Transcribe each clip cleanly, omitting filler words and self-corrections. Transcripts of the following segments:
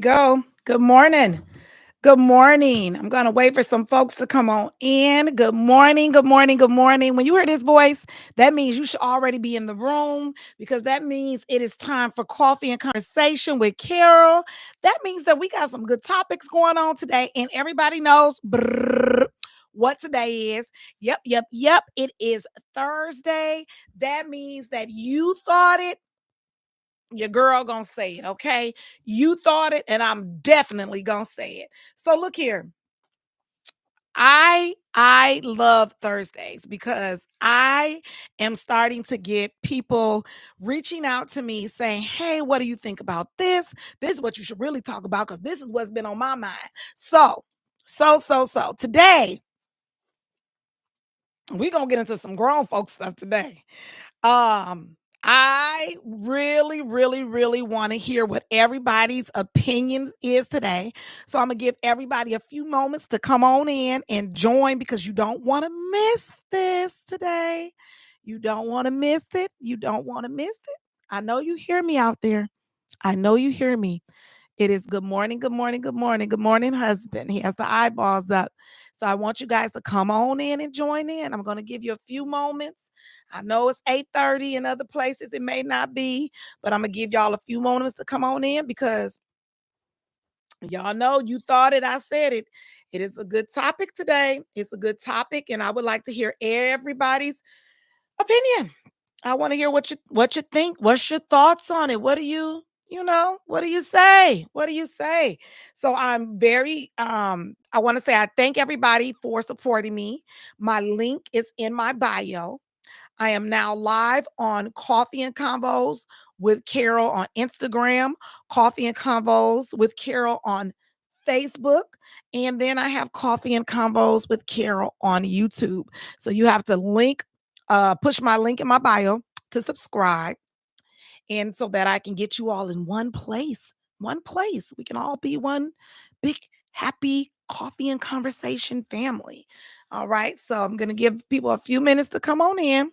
Go. Good morning. Good morning. I'm going to wait for some folks to come on in. Good morning. Good morning. Good morning. When you hear this voice, that means you should already be in the room because that means it is time for coffee and conversation with Carol. That means that we got some good topics going on today, and everybody knows what today is. Yep. It is Thursday. That means that you thought it, your girl gonna say it, okay? You thought it, and I'm definitely gonna say it. So look here. I love Thursdays because I am starting to get people reaching out to me saying, "Hey, what do you think about this? This is what you should really talk about because this is what's been on my mind." So today we're gonna get into some grown folk stuff today. Um, I really want to hear what everybody's opinion is today. So I'm gonna give everybody a few moments to come on in and join because you don't want to miss this today. You don't want to miss it. You don't want to miss it. I know you hear me out there. I know you hear me. It is good morning, good morning, good morning, good morning, husband. He has the eyeballs up. So I want you guys to come on in and join in. I'm going to give you a few moments. I know it's 8:30 in other places. It may not be, but I'm going to give y'all a few moments to come on in because y'all know you thought it. I said it. It is a good topic today. It's a good topic, and I would like to hear everybody's opinion. I want to hear what you think. What's your thoughts on it? What do what do you say? What do you say? So I'm very I want to say I thank everybody for supporting me. My link is in my bio. I am now live on Coffee and Convos with Carol on Instagram, Coffee and Convos with Carol on Facebook, and then I have Coffee and Convos with Carol on YouTube. So you have to push my link in my bio to subscribe, and so that I can get you all in one place. One place. We can all be one big, happy coffee and conversation family. All right. So I'm going to give people a few minutes to come on in.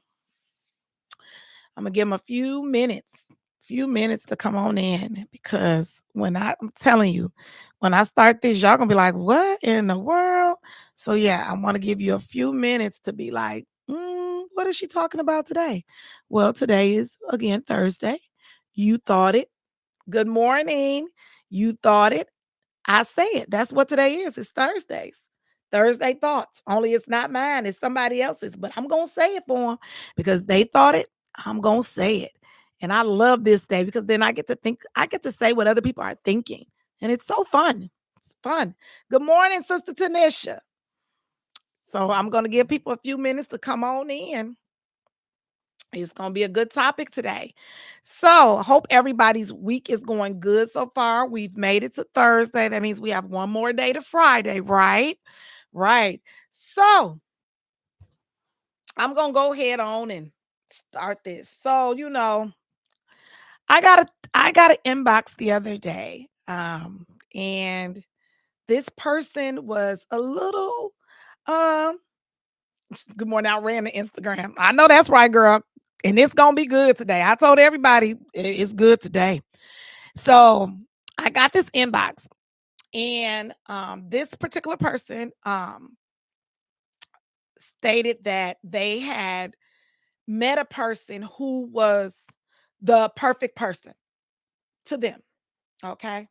I'm gonna give them a few minutes to come on in because I'm telling you, when I start this, y'all gonna be like, "What in the world?" So yeah, I want to give you a few minutes to be like, "What is she talking about today?" Well, today is again Thursday. You thought it. Good morning. You thought it. I say it. That's what today is. It's Thursdays. Thursday thoughts. Only it's not mine, it's somebody else's. But I'm going to say it for them because they thought it. I'm going to say it. And I love this day because then I get to think, I get to say what other people are thinking. And it's so fun. It's fun. Good morning, Sister Tanisha. So I'm going to give people a few minutes to come on in. It's going to be a good topic today. So, hope everybody's week is going good so far. We've made it to Thursday. That means we have one more day to Friday, right? Right. So, I'm going to go ahead on and start this. So, I got an inbox the other day. And this person was a little um good morning. I ran to Instagram. I know that's right, girl. And it's gonna be good today. I told everybody it's good today. So I got this inbox, and this particular person stated that they had met a person who was the perfect person to them. Okay,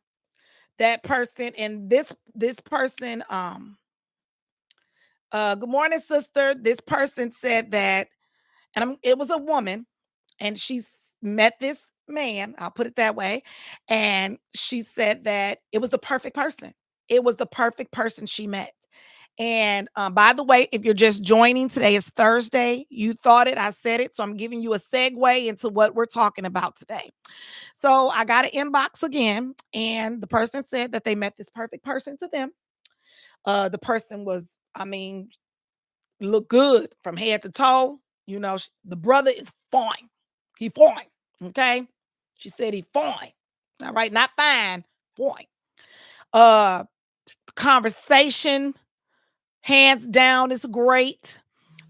that person and this person good morning, sister. This person said that, and it was a woman, and met this man, I'll put it that way, and she said that it was the perfect person. It was the perfect person she met. And by the way, if you're just joining, today is Thursday. You thought it, I said it. So I'm giving you a segue into what we're talking about today. So I got an inbox again, and the person said that they met this perfect person to them. The person was, I mean, look good from head to toe. The brother is fine. He fine. Okay. She said he fine. All right. Not fine. Fine. Uh, Conversation, hands down, is great.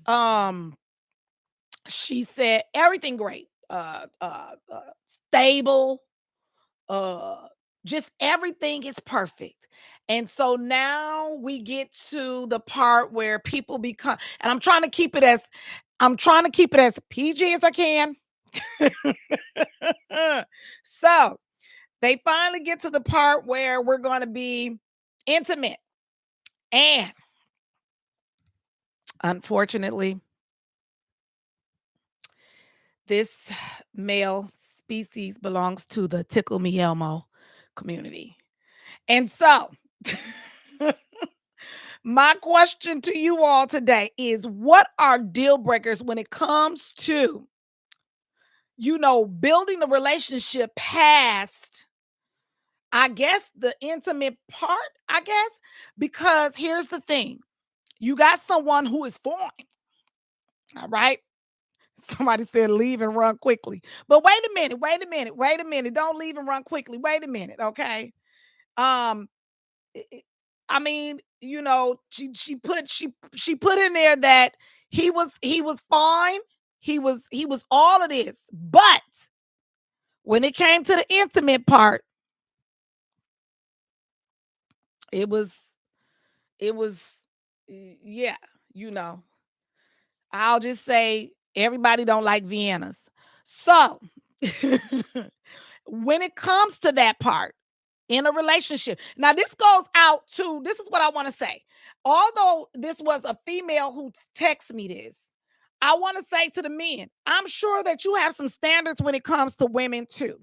Um, she said everything great. Stable. Uh, just everything is perfect. And so now we get to the part where people become, and I'm trying to keep it as PG as I can. So they finally get to the part where we're going to be intimate. And unfortunately, this male species belongs to the Tickle Me Elmo community. And so, my question to you all today is, what are deal breakers when it comes to, building a relationship past, I guess, the intimate part, I guess? Because here's the thing, you got someone who is foreign, all right? Somebody said leave and run quickly. But wait a minute, wait a minute, wait a minute. Don't leave and run quickly. Wait a minute, okay? Um, i- i- I mean, she put in there that he was fine. He was all of this. But when it came to the intimate part, it was it was yeah, you know. I'll just say everybody don't like Viennas. So when it comes to that part in a relationship, now this goes out to, this is what I want to say. Although this was a female who texted me this, I want to say to the men, I'm sure that you have some standards when it comes to women too.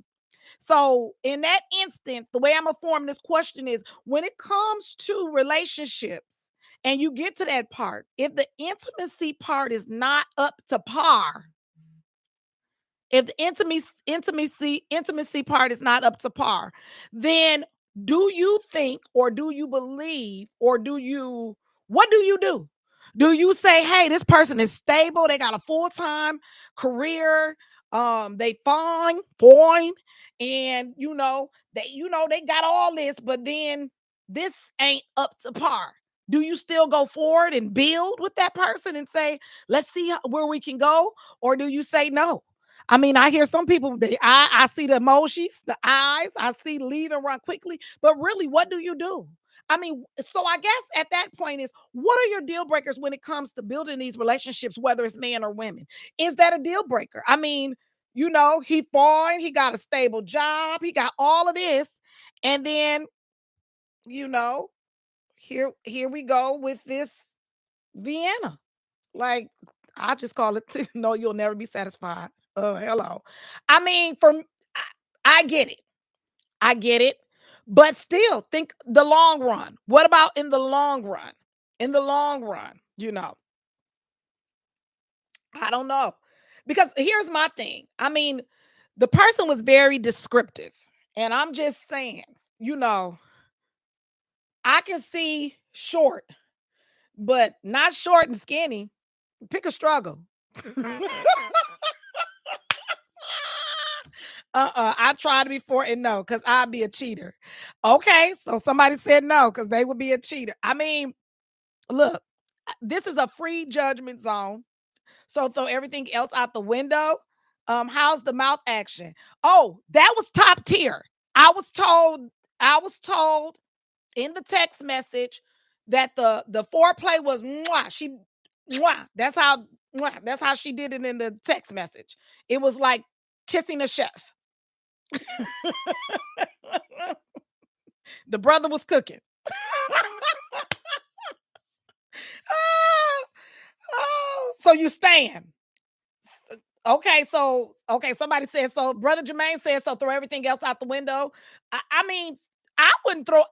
So, in that instance, the way I'm gonna form this question is, when it comes to relationships and you get to that part, if the intimacy part is not up to par, if the intimacy part is not up to par, then do you think, or do you believe, or what do you do? Do you say, hey, this person is stable, they got a full-time career, they fine, and they got all this, but then this ain't up to par? Do you still go forward and build with that person and say, let's see where we can go? Or do you say no? I mean, I hear some people, I see the emojis, the eyes, I see leave and run quickly, but really, what do you do? I mean, so I guess at that point is, what are your deal breakers when it comes to building these relationships, whether it's men or women? Is that a deal breaker? I mean, he fine, he got a stable job, he got all of this, and then, you know, here we go with this Vienna. Like, I just call it no, you'll never be satisfied. Oh, hello. I mean, I get it. I get it. But still, think the long run. What about in the long run? In the long run, I don't know. Because here's my thing. I mean, the person was very descriptive. And I'm just saying, you know, I can see short, but not short and skinny. Pick a struggle. I tried before and no, because I'd be a cheater. Okay, so somebody said no, because they would be a cheater. I mean, look, this is a free judgment zone. So throw everything else out the window. How's the mouth action? Oh, that was top tier. I was told, I was told in the text message that the foreplay was mwah. That's how she did it in the text message. It was like kissing a chef. The brother was cooking. Ah, oh, so you stand. Okay, somebody said so. Brother Jermaine said so. Throw everything else out the window. I mean, I wouldn't throw.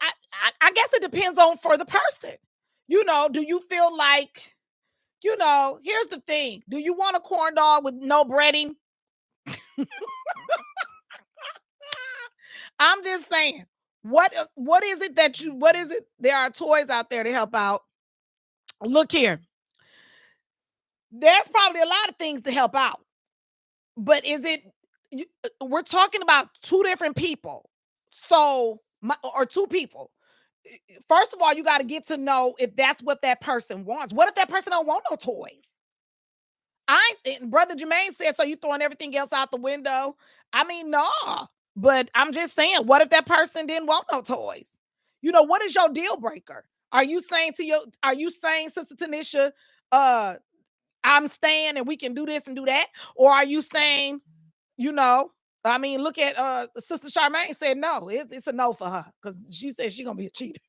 I guess it depends on for the person. Do you feel like Here's the thing. Do you want a corn dog with no breading? I'm just saying. What is it that you? What is it? There are toys out there to help out. Look here. There's probably a lot of things to help out. But is it we're talking about two different people. So, or two people. First of all, you got to get to know if that's what that person wants. What if that person don't want no toys? Brother Jermaine said, so you throwing everything else out the window? I mean, no. But I'm just saying, what if that person didn't want no toys? What is your deal breaker? Are you saying, Sister Tanisha, uh, I'm staying and we can do this and do that? Or are you saying, you know, I mean, look at Sister Charmaine said no. It's a no for her because she said she's gonna be a cheater.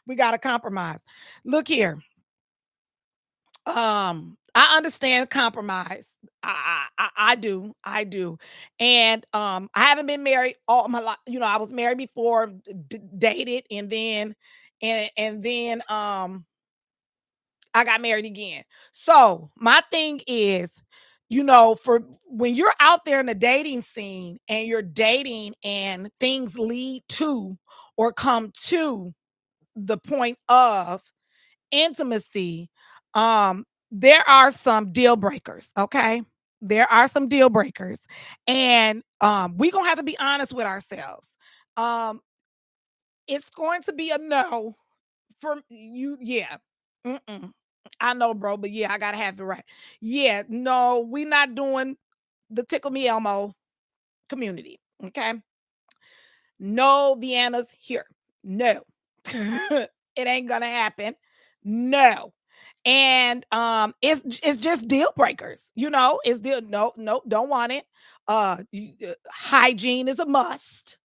We gotta compromise. Look here. I understand compromise. I do. I do. And I haven't been married all my life. I was married before, dated, and then I got married again. So my thing is, for when you're out there in the dating scene and you're dating and things lead to or come to the point of intimacy, there are some deal breakers, okay? There are some deal breakers. And we're gonna have to be honest with ourselves. Um, it's going to be a no from you, yeah. Mm-mm. I know, bro, but yeah, I gotta have it right. Yeah, no, we not doing the Tickle Me Elmo community. Okay. No Vienna's here. No. It ain't gonna happen. No. And it's just deal breakers. It's deal no, no, don't want it. Hygiene is a must.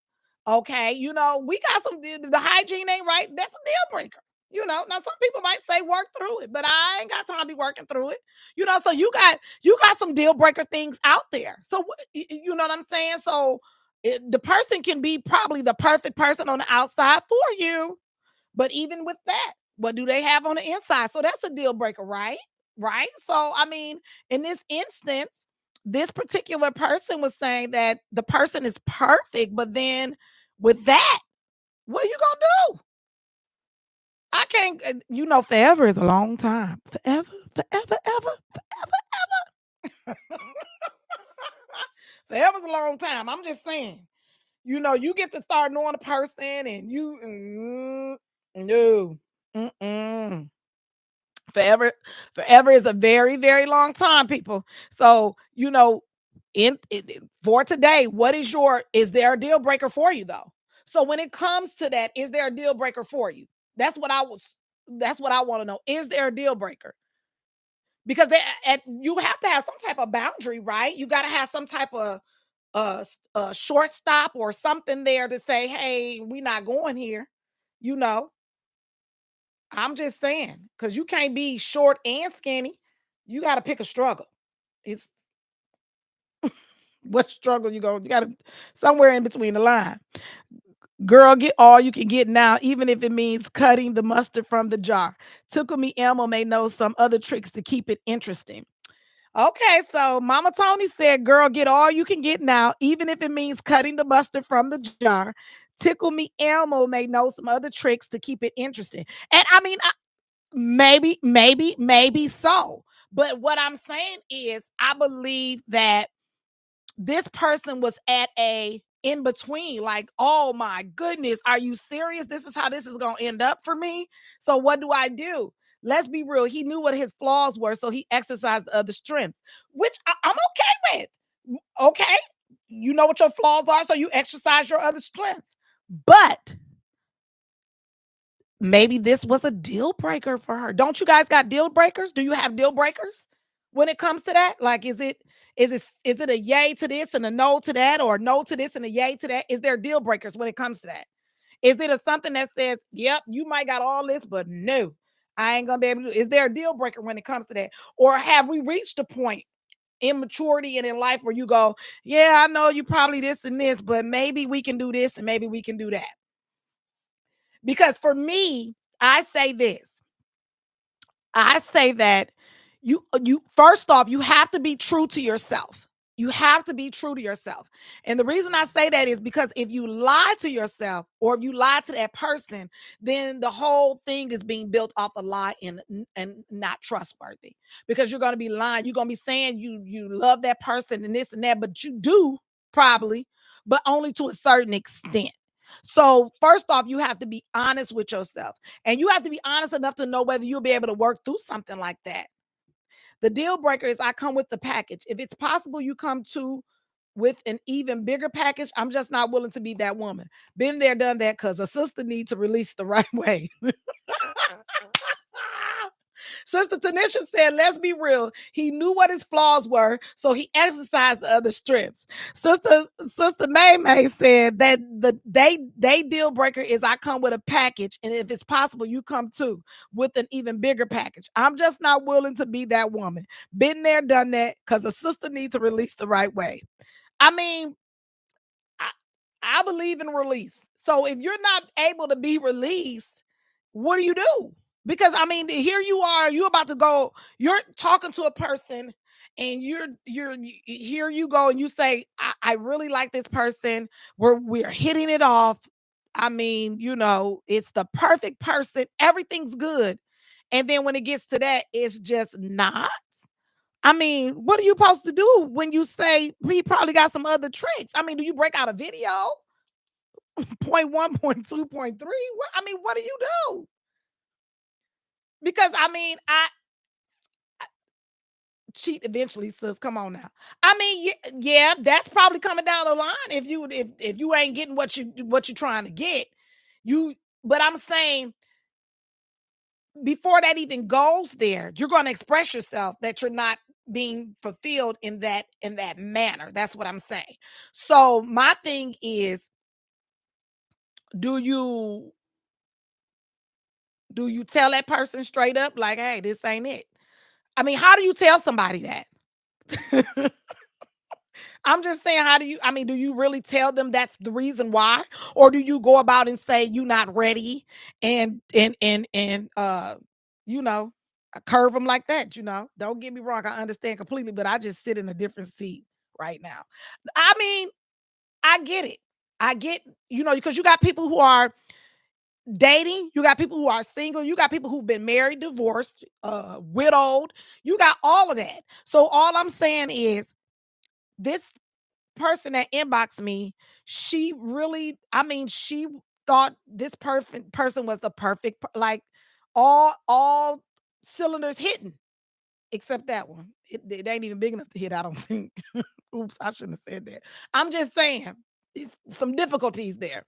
Okay, we got the hygiene ain't right. That's a deal breaker. Now some people might say work through it, but I ain't got time to be working through it. So you got some deal breaker things out there. So you know what I'm saying? So the person can be probably the perfect person on the outside for you, but even with that, what do they have on the inside? So that's a deal breaker, right? Right. So I mean, in this instance, this particular person was saying that the person is perfect, but then with that, what are you gonna do? I can't, forever is a long time. Forever, forever, ever, forever's a long time. I'm just saying, you get to start knowing a person and no, mm-mm. Forever is a very, very long time, people. So, for today, is there a deal breaker for you though? So when it comes to that, is there a deal breaker for you? That's what I want to know. Is there a deal breaker? Because you have to have some type of boundary, right? You got to have some type of shortstop or something there to say, hey, we're not going here. You know, I'm just saying, because you can't be short and skinny. You got to pick a struggle. It's what struggle you got to somewhere in between the line. Girl, get all you can get now, even if it means cutting the mustard from the jar. Tickle Me Elmo may know some other tricks to keep it interesting. Okay, so Mama Tony said, girl, get all you can get now, even if it means cutting the mustard from the jar. Tickle Me Elmo may know some other tricks to keep it interesting. And I mean, maybe so. But what I'm saying is, I believe that this person was at a in between, like, oh my goodness, are you serious? This is how this is going to end up for me. So, what do I do? Let's be real. He knew what his flaws were, so he exercised the other strengths, which I'm okay with. Okay. You know what your flaws are, so you exercise your other strengths. But maybe this was a deal breaker for her. Don't you guys got deal breakers? Do you have deal breakers when it comes to that? Like, is it a yay to this and a no to that, or no to this and a yay to that? Is there deal breakers when it comes to that? Is it a something that says, yep, you might got all this, but no, I ain't gonna be able to? Is there a deal breaker when it comes to that? Or have we reached a point in maturity and in life where you go, yeah, I know you probably this and this, but maybe we can do this and maybe we can do that? Because for me, I say this. I say that you first off, you have to be true to yourself. You have to be true to yourself. And the reason I say that is because if you lie to yourself or if you lie to that person, then the whole thing is being built off a lie and not trustworthy. Because you're going to be lying. You're going to be saying you love that person and this and that, but you do probably, but only to a certain extent. So, first off, you have to be honest with yourself, and you have to be honest enough to know whether you'll be able to work through something like that. The deal breaker is I come with the package. If it's possible, you come to with an even bigger package, I'm just not willing to be that woman. Been there, done that, because a sister needs to release the right way. Sister Tanisha said, let's be real. He knew what his flaws were, so he exercised the other strengths. Sister May May said that they deal breaker is I come with a package, and if it's possible, you come too with an even bigger package. I'm just not willing to be that woman. Been there, done that, because a sister needs to release the right way. I mean, I, I believe in release. So if you're not able to be released, what do you do? Because I mean, here you are, you about to go, you're talking to a person, and here you go, and you say, I really like this person. We're hitting it off. I mean, it's the perfect person, everything's good. And then when it gets to that, it's just not. I mean, what are you supposed to do when you say he probably got some other tricks? I mean, do you break out a video? Point one, point two, point three? What I mean, what do you do? Because I mean, I cheat eventually, sis. Come on now. I mean, yeah, that's probably coming down the line if you ain't getting what you're trying to get. You but I'm saying before that even goes there, you're going to express yourself that you're not being fulfilled in that manner. That's what I'm saying. So my thing is, do you tell that person straight up like, hey, this ain't it? I mean, how do you tell somebody that? I'm just saying, how do you, I mean, do you really tell them that's the reason why? Or do you go about and say you're not ready and you know, curve them like that? Don't get me wrong, I understand completely, but I just sit in a different seat right now. I mean, I get it. I get, because you got people who are dating, you got people who are single, you got people who've been married, divorced, widowed, you got all of that. So all I'm saying is this person that inboxed me, she really, I mean, she thought this perfect person was the perfect, like all cylinders hitting, except that one. It ain't even big enough to hit, I don't think. Oops, I shouldn't have said that. I'm just saying, it's some difficulties there.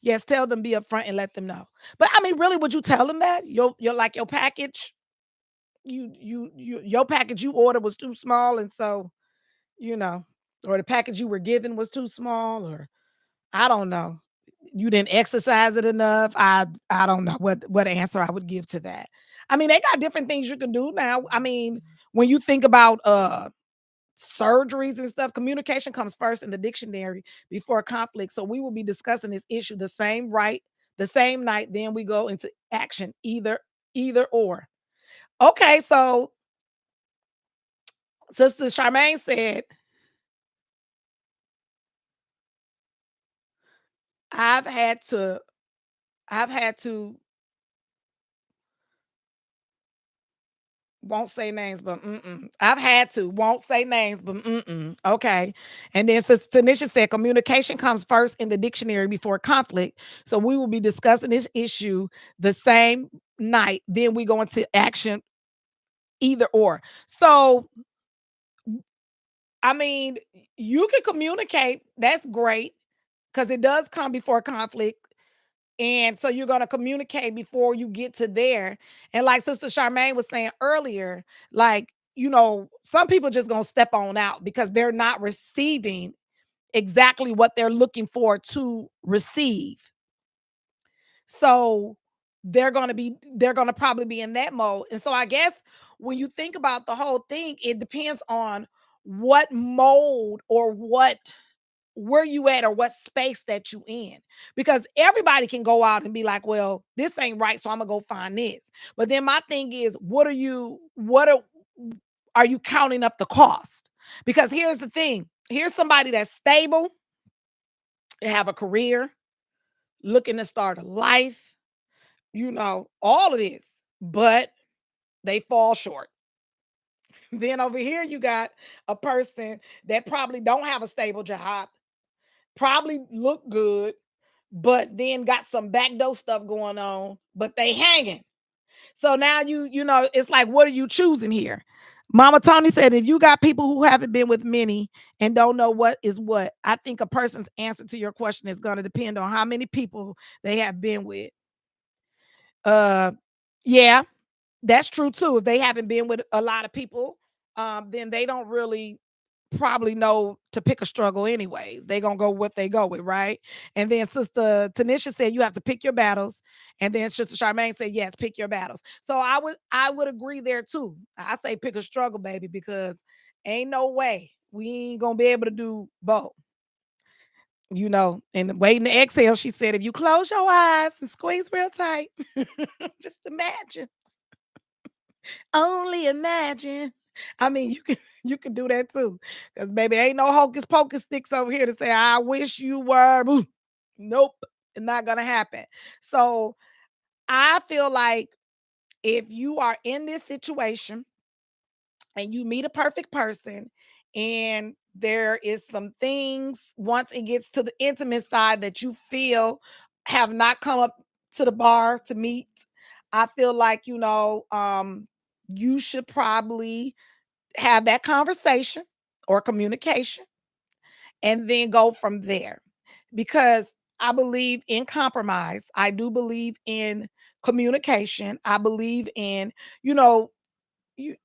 Yes, tell them, be upfront and let them know. But I mean, really, would you tell them that your like your package, your package you ordered was too small, and so you know, or the package you were given was too small, or I don't know. You didn't exercise it enough. I don't know what answer I would give to that. I mean, they got different things you can do now. I mean, when you think about surgeries and stuff, communication comes first in the dictionary before conflict. So we will be discussing this issue the same night, then we go into action, either or. Okay, so Sister Charmaine said, I've had to I've had to won't say names, but I've had to won't say names, but okay. And then Sister Tanisha said communication comes first in the dictionary before conflict. So we will be discussing this issue the same night. Then we go into action, either or. So I mean, you can communicate. That's great because it does come before conflict. And so you're gonna communicate before you get to there. And like Sister Charmaine was saying earlier, like, some people just gonna step on out because they're not receiving exactly what they're looking for to receive. So they're gonna probably be in that mode. And so I guess when you think about the whole thing, it depends on what mode or where you at or what space that you in, because everybody can go out and be like, well, this ain't right, so I'm gonna go find this. But then my thing is, what are you counting up the cost? Because here's the thing, here's somebody that's stable, they have a career, looking to start a life, all of this, but they fall short. Then over here you got a person that probably don't have a stable job, probably look good, but then got some backdoor stuff going on, but they hanging. So now it's like, what are you choosing here? Mama Tony said, if you got people who haven't been with many and don't know what is what, I think a person's answer to your question is going to depend on how many people they have been with. Uh, yeah, that's true too. If they haven't been with a lot of people, then they don't really probably know to pick a struggle anyways. They gonna go what they go with, right? And then Sister Tanisha said you have to pick your battles. And then Sister Charmaine said, yes, pick your battles. So I would agree there too. I say pick a struggle, baby, because ain't no way we ain't gonna be able to do both. And waiting to exhale, she said, if you close your eyes and squeeze real tight, just imagine. Only imagine. I mean, you can you can do that too. Because baby, ain't no hocus pocus sticks over here to say, I wish you were. Boo. Nope. It's not gonna happen. So I feel like if you are in this situation and you meet a perfect person and there is some things once it gets to the intimate side that you feel have not come up to the bar to meet, I feel like you should probably have that conversation or communication and then go from there, because I believe in compromise. I do believe in communication. I believe in you know you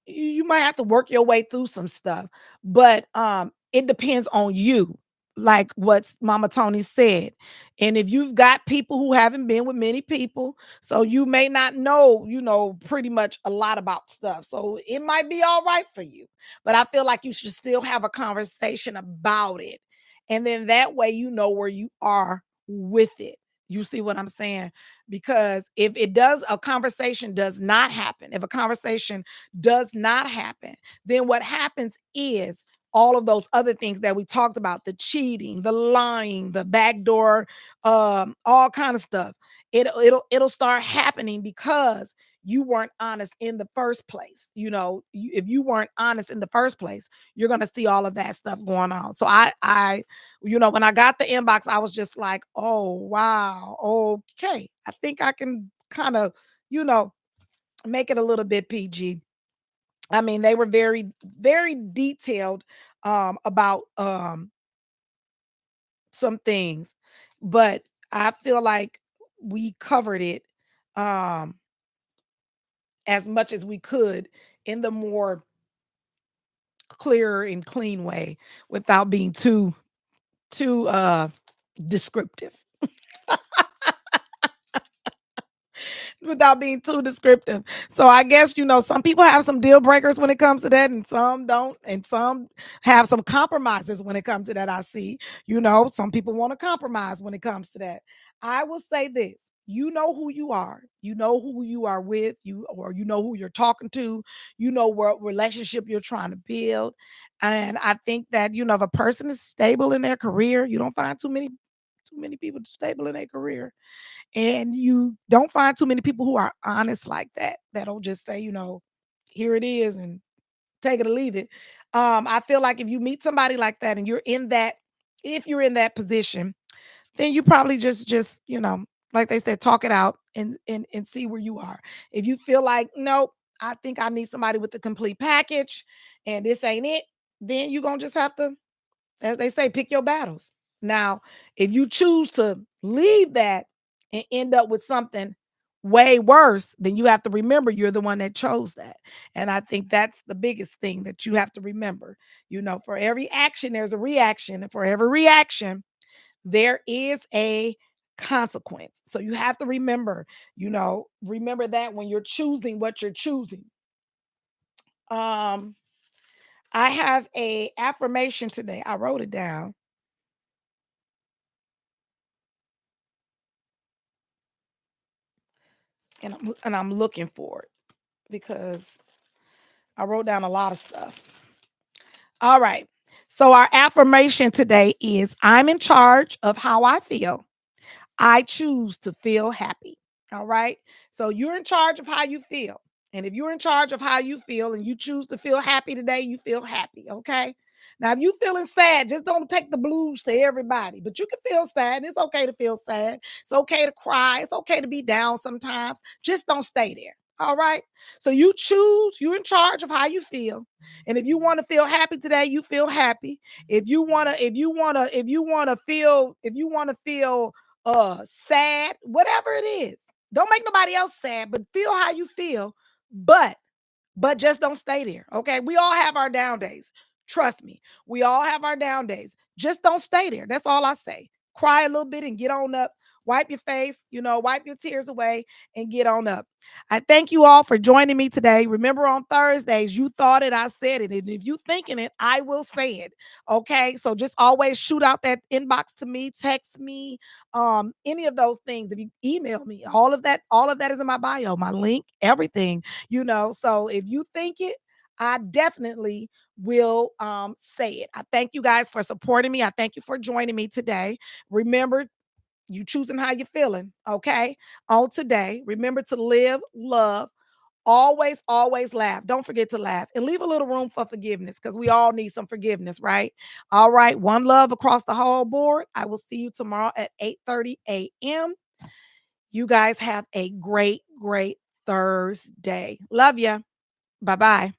you might have to work your way through some stuff, but it depends on you, like what Mama Tony said. And if you've got people who haven't been with many people, so you may not know, pretty much a lot about stuff, so it might be all right for you, but I feel like you should still have a conversation about it, and then that way you know where you are with it. You see what I'm saying? Because if a conversation does not happen, if a conversation does not happen, then what happens is all of those other things that we talked about, the cheating, the lying, the backdoor, all kind of stuff. It'll start happening because you weren't honest in the first place. If you weren't honest in the first place, you're gonna see all of that stuff going on. So when I got the inbox, I was just like, oh wow, okay. I think I can kind of, you know, make it a little bit PG. I mean, they were very, very detailed about some things, but I feel like we covered it um as much as we could in the more clear and clean way without being too descriptive. Without being too descriptive. So I guess some people have some deal breakers when it comes to that, and some don't, and some have some compromises when it comes to that. I see, some people want to compromise when it comes to that. I will say this. You know who you are. You know who you are with, or you know who you're talking to, you know what relationship you're trying to build. And I think that, if a person is stable in their career, you don't find too many people stable in their career, and you don't find too many people who are honest like that, that'll just say, here it is and take it or leave it. I feel like if you meet somebody like that and if you're in that position, then you probably just, like they said, talk it out and see where you are. If you feel like, nope, I think I need somebody with the complete package and this ain't it, then you're gonna just have to, as they say, pick your battles. Now, if you choose to leave that and end up with something way worse, then you have to remember you're the one that chose that. And I think that's the biggest thing that you have to remember. For every action, there's a reaction. And for every reaction, there is a consequence. So you have to remember that when you're choosing what you're choosing. Um, I have a affirmation today. I wrote it down. And I'm looking for it because I wrote down a lot of stuff. All right. So our affirmation today is I'm in charge of how I feel. I choose to feel happy. All right. So you're in charge of how you feel. And if you're in charge of how you feel and you choose to feel happy today, you feel happy. Okay. Now, if you feeling sad, just don't take the blues to everybody, but you can feel sad. It's okay to feel sad. It's okay to cry. It's okay to be down sometimes. Just don't stay there. All right. So you choose, you're in charge of how you feel. And if you want to feel happy today, you feel happy. If you want to feel sad, whatever it is. Don't make nobody else sad, but feel how you feel. But just don't stay there. Okay. We all have our down days. Trust me. We all have our down days. Just don't stay there. That's all I say. Cry a little bit and get on up. Wipe your face, wipe your tears away and get on up. I thank you all for joining me today. Remember on Thursdays, you thought it, I said it. And if you thinking it, I will say it. Okay. So just always shoot out that inbox to me, text me, any of those things. If you email me, all of that is in my bio, my link, everything. So if you think it, I definitely will say it. I thank you guys for supporting me. I thank you for joining me today. Remember, you choosing how you're feeling, okay? On today, remember to live, love, always, always laugh. Don't forget to laugh and leave a little room for forgiveness because we all need some forgiveness, right? All right, one love across the whole board. I will see you tomorrow at 8:30 a.m. You guys have a great, great Thursday. Love you. Bye bye.